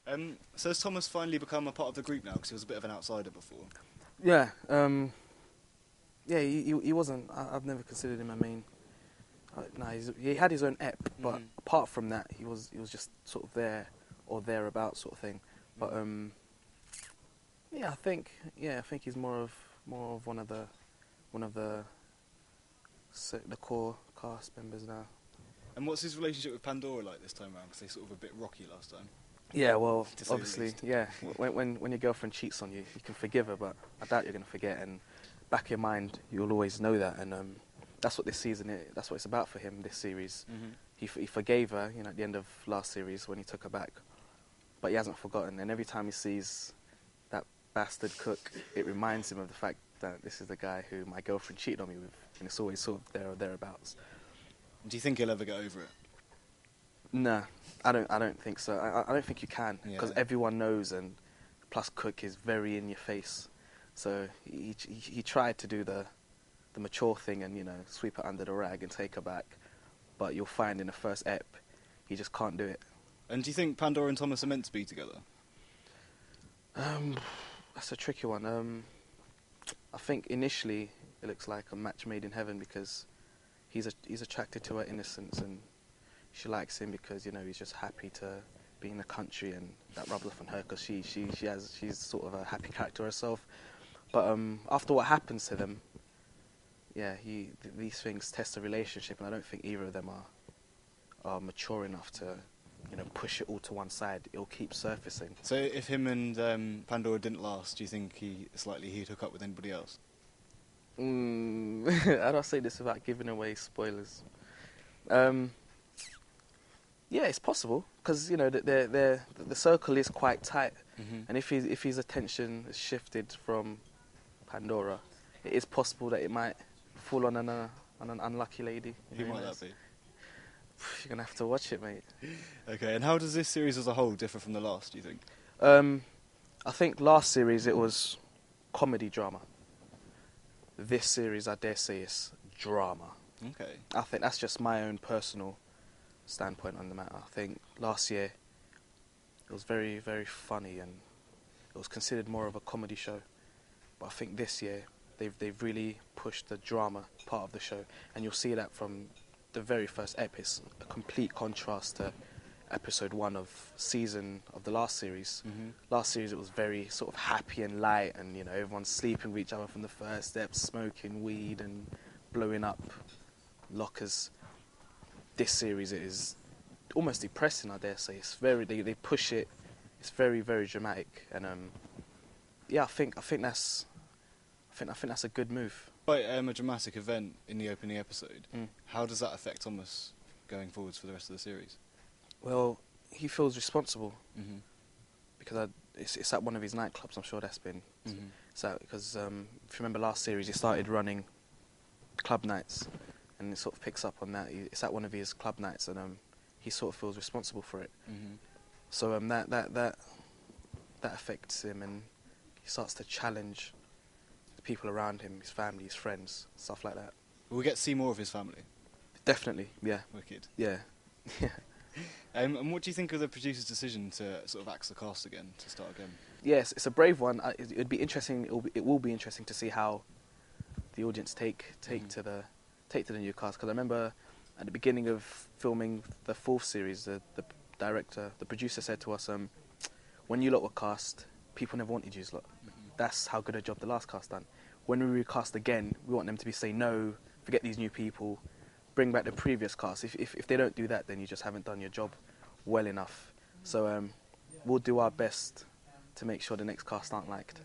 So has Thomas finally become a part of the group now? Because he was a bit of an outsider before. Yeah, yeah. He wasn't. I've never considered him a main. No, he had his own ep, but apart from that, he was just sort of there or thereabouts sort of thing. But yeah, I think he's more of one of the the core cast members now. And what's his relationship with Pandora like this time around? Because they sort of a bit rocky last time. Yeah, well, To say the obviously, least. yeah. When your girlfriend cheats on you, you can forgive her, but I doubt you're going to forget. And back in your mind, you'll always know that. And that's what this season is. That's what it's about for him. This series, he forgave her, at the end of last series when he took her back, but he hasn't forgotten. And every time he sees that bastard cook, it reminds him of the fact that this is the guy who my girlfriend cheated on me with, and it's always sort of there or thereabouts. Do you think he'll ever get over it? Nah, I don't think so. I don't think you can, because everyone knows, and plus Cook is very in your face. So he tried to do the mature thing and sweep it under the rag and take her back, but you'll find in the first ep he just can't do it. And do you think Pandora and Thomas are meant to be together? That's a tricky one. I think initially it looks like a match made in heaven because he's attracted to her innocence and she likes him because he's just happy to be in the country, and that rubs off on her because she's sort of a happy character herself. But after what happens to them, these things test a relationship, and I don't think either of them are mature enough to push it all to one side. It'll keep surfacing. So if him and Pandora didn't last, do you think it's likely he'd hook up with anybody else? How do I say this without giving away spoilers? Yeah, it's possible because the circle is quite tight, and if his attention is shifted from Pandora, it is possible that it might fall on an unlucky lady. Who might that be? You're gonna have to watch it, mate. Okay, and how does this series as a whole differ from the last, do you think? I think last series it was comedy drama. This series, I dare say, is drama. Okay. I think that's just my own personal standpoint on the matter. I think last year it was very, very funny and it was considered more of a comedy show. But I think this year they've really pushed the drama part of the show, and you'll see that from the very first episode, a complete contrast to episode 1 of the last series. Last series it was very sort of happy and light, and everyone's sleeping with each other from the first step, smoking weed and blowing up lockers. This series it is almost depressing, I dare say. It's very they push it. It's very, very dramatic, and I think that's a good move. Quite a dramatic event in the opening episode. How does that affect Thomas going forwards for the rest of the series? Well, he feels responsible because it's at one of his nightclubs. I'm sure that's been so because if you remember last series, he started running club nights, and it sort of picks up on that. It's at one of his club nights, and he sort of feels responsible for it. So that affects him, and he starts to challenge the people around him, his family, his friends, stuff like that. Will we get to see more of his family? Definitely, yeah. Wicked. Yeah. And what do you think of the producer's decision to sort of axe the cast again, to start again? Yes, it's a brave one. It'd be interesting. It will be interesting to see how the audience take to the new cast. Because I remember at the beginning of filming the 4th series, the producer said to us, when you lot were cast, people never wanted you lot. That's how good a job the last cast done. When we recast again, we want them to say no, forget these new people, bring back the previous cast. If they don't do that, then you just haven't done your job well enough. So we'll do our best to make sure the next cast aren't liked.